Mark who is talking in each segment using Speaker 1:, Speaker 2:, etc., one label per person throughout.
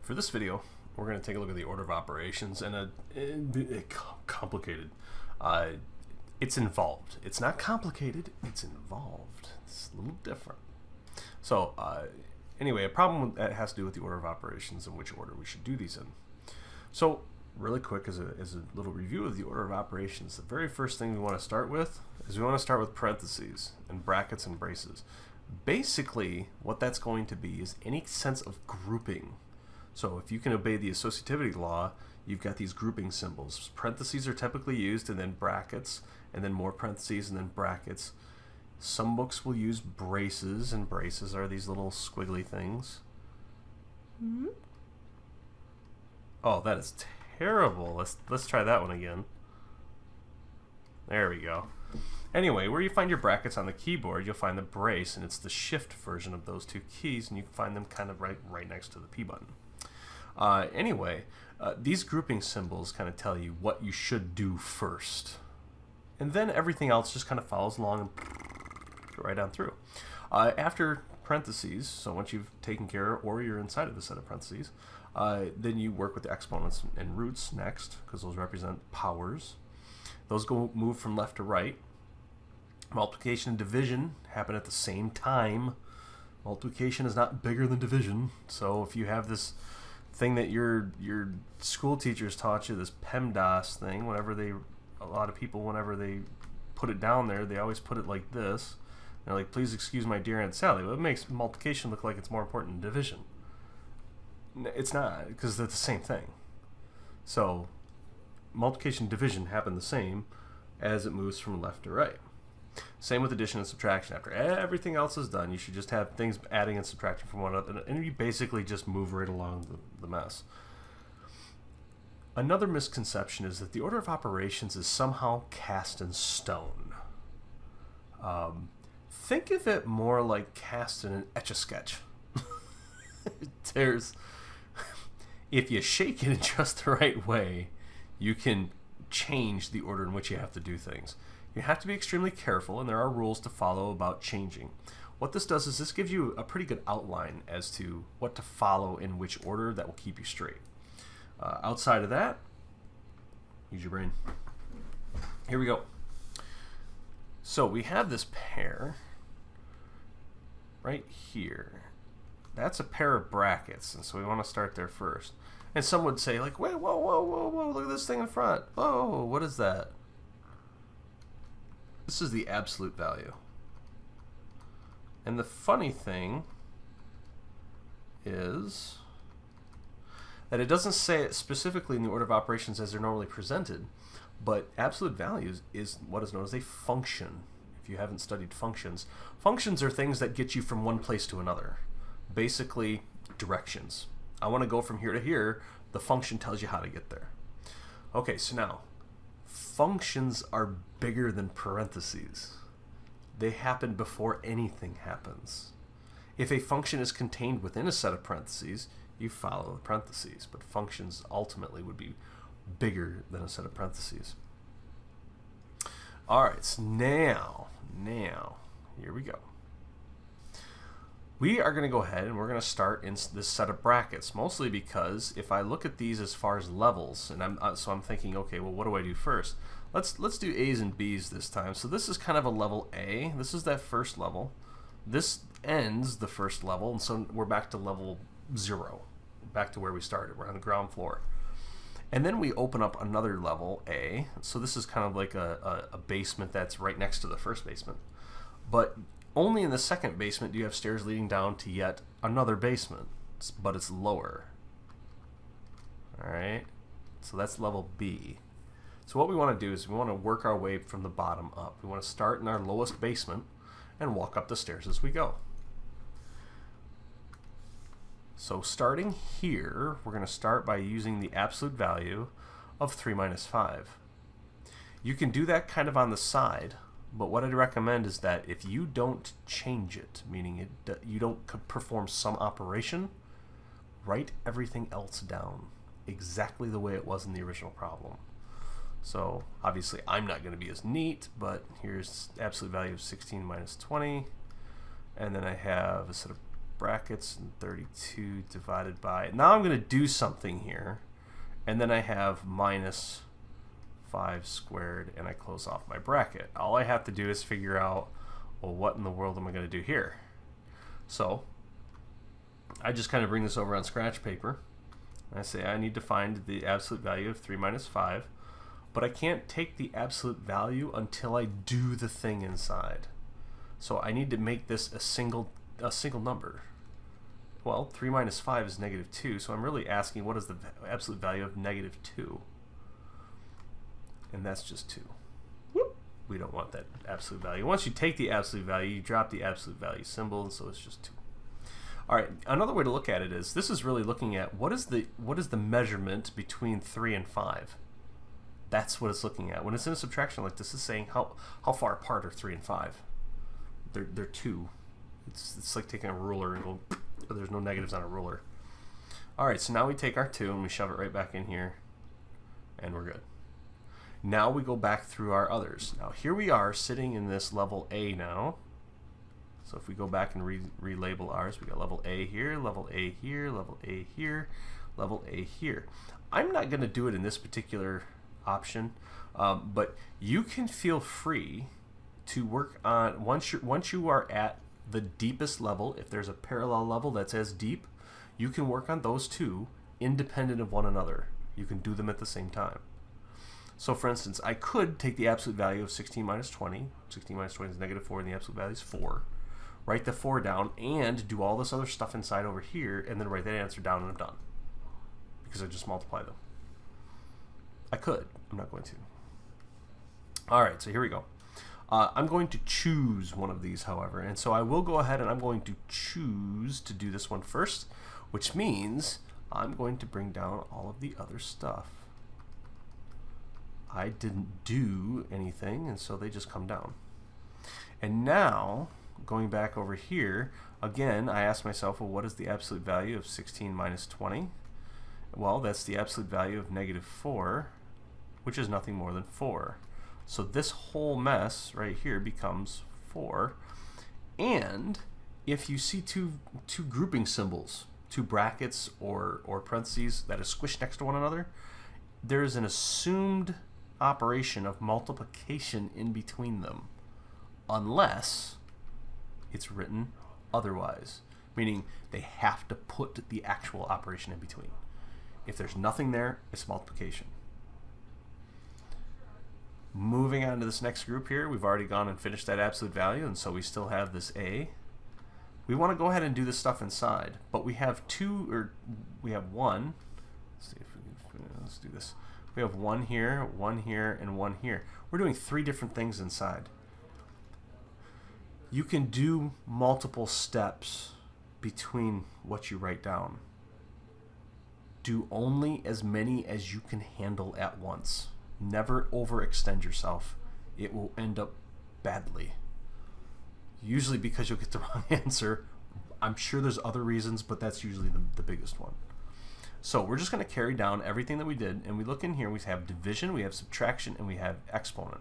Speaker 1: For this video, we're going to take a look at the order of operations and complicated. It's involved. It's not complicated, it's involved. It's a little different. So anyway, a problem that has to do with the order of operations and which order we should do these in. So really quick, as a little review of the order of operations, the very first thing we want to start with is we want to start with parentheses and brackets and braces. Basically, what that's going to be is any sense of grouping. So if you can obey the associativity law, you've got these grouping symbols. Parentheses are typically used, and then brackets, and then more parentheses, and then brackets. Some books will use braces, and braces are these little squiggly things.
Speaker 2: Mm-hmm.
Speaker 1: Oh, that is terrible. Let's try that one again. There we go. Anyway, where you find your brackets on the keyboard, you'll find the brace, and it's the shift version of those two keys, and you can find them kind of right next to the P button. Anyway, these grouping symbols kind of tell you what you should do first. And then everything else just kind of follows along and right on through. After parentheses, so once you've taken care or you're inside of the set of parentheses, then you work with the exponents and roots next, because those represent powers. Those move from left to right. Multiplication and division happen at the same time. Multiplication is not bigger than division, so if you have this thing that your school teachers taught you, this PEMDAS thing, a lot of people, whenever they put it down there, they always put it like this. They're like, please excuse my dear Aunt Sally. Well, it makes multiplication look like it's more important than division. It's not, because they're the same thing. So multiplication and division happen the same as it moves from left to right. Same with addition and subtraction. After everything else is done, you should just have things adding and subtracting from one another, and you basically just move right along the mess. Another misconception is that the order of operations is somehow cast in stone. Think of it more like cast in an Etch-a-Sketch. If you shake it in just the right way, you can change the order in which you have to do things. You have to be extremely careful, and there are rules to follow about changing. What this does is this gives you a pretty good outline as to what to follow in which order that will keep you straight. Outside of that, use your brain. Here we go. So we have this pair right here. That's a pair of brackets, and so we want to start there first. And some would say, like, wait, whoa, look at this thing in front. Oh, what is that? This is the absolute value. And the funny thing is that it doesn't say it specifically in the order of operations as they're normally presented, but absolute values is what is known as a function. If you haven't studied functions, functions are things that get you from one place to another. Basically, directions. I want to go from here to here. The function tells you how to get there. Okay, so now, functions are bigger than parentheses. They happen before anything happens. If a function is contained within a set of parentheses, you follow the parentheses, but functions ultimately would be bigger than a set of parentheses. Alright, so now, here we go. We are going to go ahead and we're going to start in this set of brackets, mostly because if I look at these as far as levels, and I'm thinking, okay, well, what do I do first? Let's do A's and B's this time. So this is kind of a level A. This is that first level. This ends the first level, and so we're back to level 0, back to where we started. We're on the ground floor. And then we open up another level, A. So this is kind of like a basement that's right next to the first basement. But only in the second basement do you have stairs leading down to yet another basement, but it's lower. Alright, so that's level B. So what we want to do is we want to work our way from the bottom up. We want to start in our lowest basement and walk up the stairs as we go. So starting here, we're going to start by using the absolute value of 3 minus 5. You can do that kind of on the side, but what I'd recommend is that if you don't change it, meaning you don't perform some operation, write everything else down exactly the way it was in the original problem. So obviously I'm not going to be as neat, but here's absolute value of 16 minus 20, and then I have a set of brackets, and 32 divided by... Now I'm going to do something here, and then I have minus 5 squared, and I close off my bracket. All I have to do is figure out, well, what in the world am I going to do here? So I just kind of bring this over on scratch paper. I say I need to find the absolute value of 3 minus 5, but I can't take the absolute value until I do the thing inside. So I need to make this a single number. Well, 3 minus 5 is negative 2, so I'm really asking what is the absolute value of negative 2? And that's just 2. Whoop. We don't want that absolute value. Once you take the absolute value, you drop the absolute value symbol, and so it's just 2. All right, another way to look at it is this is really looking at what is the measurement between 3 and 5. That's what it's looking at. When it's in a subtraction like this, it's saying how far apart are 3 and 5. They're 2. It's like taking a ruler and go, there's no negatives on a ruler. All right, so now we take our 2 and we shove it right back in here, and we're good. Now we go back through our others. Now here we are sitting in this level A now. So if we go back and relabel ours, we got level A here, level A here, level A here, level A here. I'm not going to do it in this particular option, but you can feel free to work on, once you are at the deepest level, if there's a parallel level that's as deep, you can work on those two independent of one another. You can do them at the same time. So for instance, I could take the absolute value of 16 minus 20. 16 minus 20 is negative 4, and the absolute value is 4. Write the 4 down and do all this other stuff inside over here, and then write that answer down, and I'm done. Because I just multiply them. I could. I'm not going to. All right, so here we go. I'm going to choose one of these, however, and so I will go ahead and I'm going to choose to do this one first, which means I'm going to bring down all of the other stuff. I didn't do anything, and so they just come down. And now, going back over here, again, I ask myself, well, what is the absolute value of 16 minus 20? Well, that's the absolute value of negative 4, which is nothing more than 4. So this whole mess right here becomes 4. And if you see two grouping symbols, 2 brackets or parentheses that are squished next to one another, there is an assumed operation of multiplication in between them, unless it's written otherwise, meaning they have to put the actual operation in between. If there's nothing there, it's multiplication. Moving on to this next group here, we've already gone and finished that absolute value, and so we still have this A. We want to go ahead and do this stuff inside, but we have one. Let's see if we can, let's do this. We have 1 here, 1 here, and 1 here. We're doing 3 different things inside. You can do multiple steps between what you write down. Do only as many as you can handle at once. Never overextend yourself. It will end up badly. Usually because you'll get the wrong answer. I'm sure there's other reasons, but that's usually the biggest one. So we're just going to carry down everything that we did, and we look in here, we have division, we have subtraction, and we have exponent.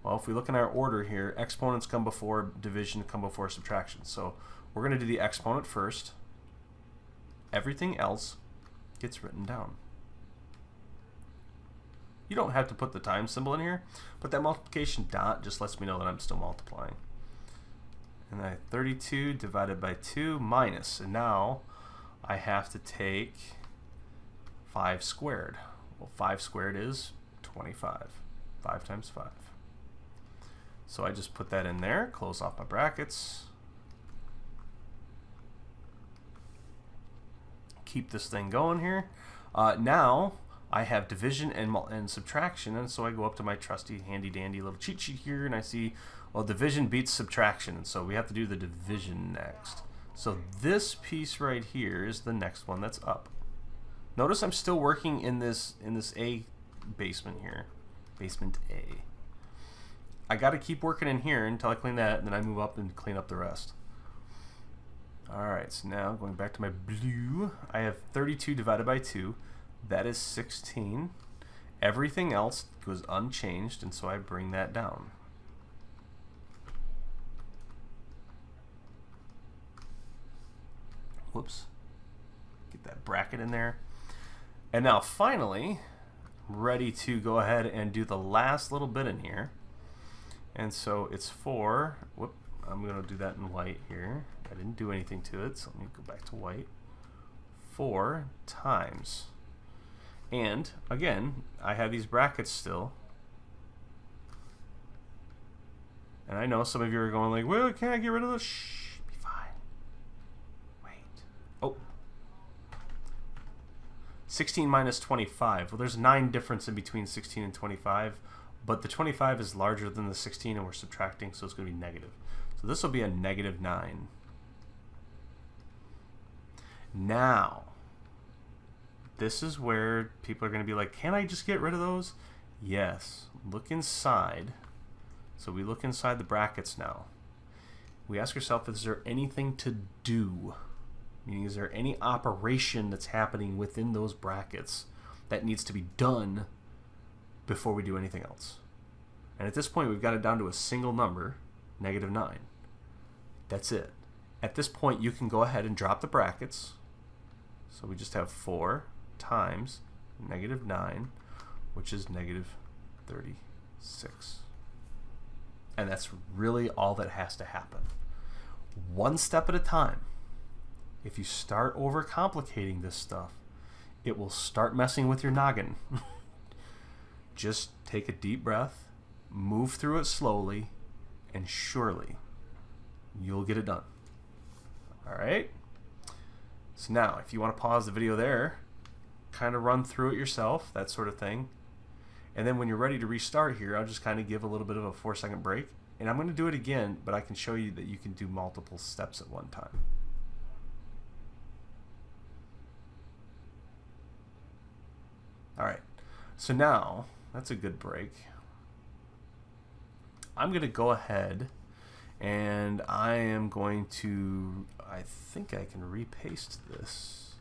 Speaker 1: Well, if we look in our order here, exponents come before division, come before subtraction. So we're going to do the exponent first. Everything else gets written down. You don't have to put the times symbol in here, but that multiplication dot just lets me know that I'm still multiplying. And I 32 divided by 2 minus, and now I have to take 5 squared. Well, 5 squared is 25. 5 times 5. So I just put that in there, close off my brackets. Keep this thing going here. Now I have division and subtraction, and so I go up to my trusty handy dandy little cheat sheet here, and I see, well, division beats subtraction, and so we have to do the division next. So this piece right here is the next one that's up. Notice I'm still working in this A basement here, basement A. I got to keep working in here until I clean that, and then I move up and clean up the rest. Alright, so now going back to my blue, I have 32 divided by 2. That is 16. Everything else goes unchanged, and so I bring that down. Whoops. Get that bracket in there. And now finally, ready to go ahead and do the last little bit in here. And so it's 4, whoop, I'm going to do that in white here. I didn't do anything to it, so let me go back to white. 4 times. And again, I have these brackets still. And I know some of you are going like, well, can I get rid of those? Shh, be fine. Wait. Oh. 16 minus 25. Well, there's 9 difference in between 16 and 25, but the 25 is larger than the 16 and we're subtracting, so it's going to be negative. So this will be a negative 9. Now, this is where people are going to be like, can I just get rid of those? Yes. Look inside. So we look inside the brackets now. We ask ourselves, is there anything to do? Meaning, is there any operation that's happening within those brackets that needs to be done before we do anything else? And at this point, we've got it down to a single number, negative 9. That's it. At this point, you can go ahead and drop the brackets. So we just have 4 times negative 9, which is negative 36. And that's really all that has to happen. One step at a time. If you start overcomplicating this stuff, it will start messing with your noggin. Just take a deep breath, move through it slowly, and surely you'll get it done. All right? So now, if you want to pause the video there, kind of run through it yourself, that sort of thing. And then when you're ready to restart here, I'll just kind of give a little bit of a 4-second break. And I'm going to do it again, but I can show you that you can do multiple steps at one time. All right, so now that's a good break. I'm going to go ahead and I am going to, I think I can repaste this.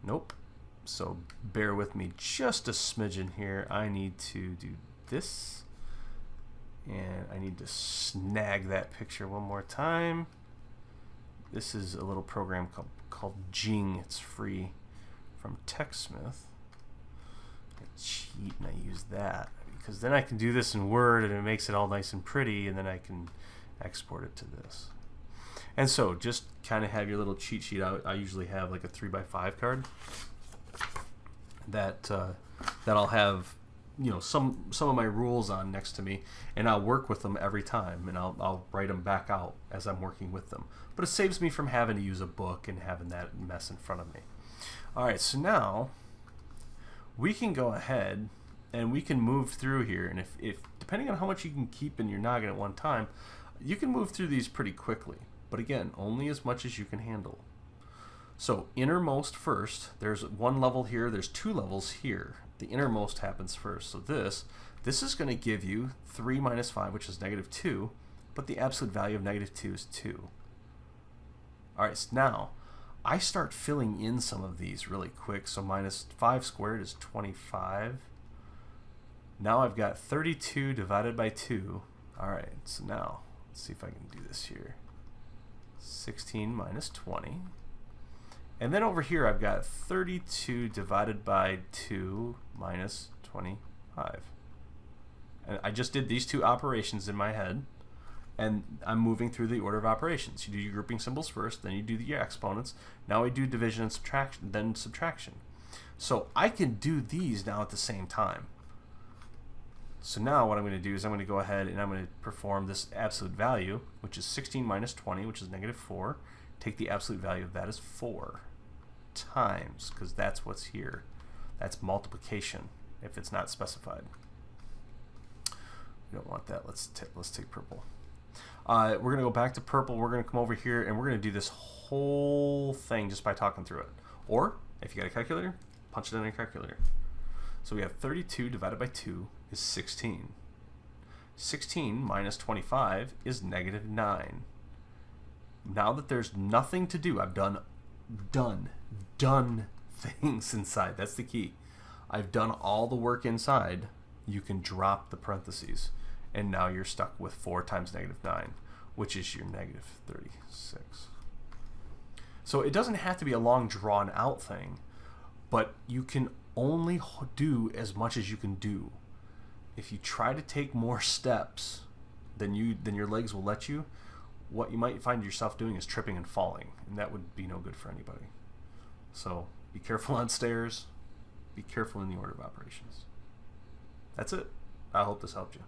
Speaker 1: Nope. So bear with me just a smidgen here. I need to do this. And I need to snag that picture one more time. This is a little program called Jing. It's free from TechSmith. I cheat and I use that because then I can do this in Word and it makes it all nice and pretty, and then I can export it to this. And so just kind of have your little cheat sheet out. I usually have like a 3x5 card that I'll have, you know, some of my rules on next to me, and I'll work with them every time, and I'll write them back out as I'm working with them. But it saves me from having to use a book and having that mess in front of me. All right, so now we can go ahead and we can move through here, and if depending on how much you can keep in your noggin at one time, you can move through these pretty quickly. But again, only as much as you can handle. So innermost first, there's one level here, there's 2 levels here. The innermost happens first. So this is going to give you 3 minus 5, which is negative 2, but the absolute value of negative 2 is 2. All right, so now I start filling in some of these really quick. So minus 5 squared is 25. Now I've got 32 divided by 2. All right, so now let's see if I can do this here. 16 minus 20. And then over here I've got 32 divided by 2 minus 25. And I just did these 2 operations in my head, and I'm moving through the order of operations. You do your grouping symbols first, then you do your exponents. Now we do division and subtraction, then subtraction. So I can do these now at the same time. So now what I'm going to do is I'm going to go ahead and I'm going to perform this absolute value, which is 16 minus 20, which is negative 4. Take the absolute value of that as 4 times, because that's what's here. That's multiplication if it's not specified. We don't want that. Let's take purple. We're going to go back to purple. We're going to come over here and we're going to do this whole thing just by talking through it. Or if you got a calculator, punch it in a calculator. So we have 32 divided by 2 is 16. 16 minus 25 is negative 9. Now that there's nothing to do, I've done things inside. That's the key. I've done all the work inside. You can drop the parentheses. And now you're stuck with 4 times negative 9, which is your negative 36. So it doesn't have to be a long drawn out thing, but you can only do as much as you can do. If you try to take more steps than your legs will let you, what you might find yourself doing is tripping and falling, and that would be no good for anybody. So be careful on stairs. Be careful in the order of operations. That's it. I hope this helped you.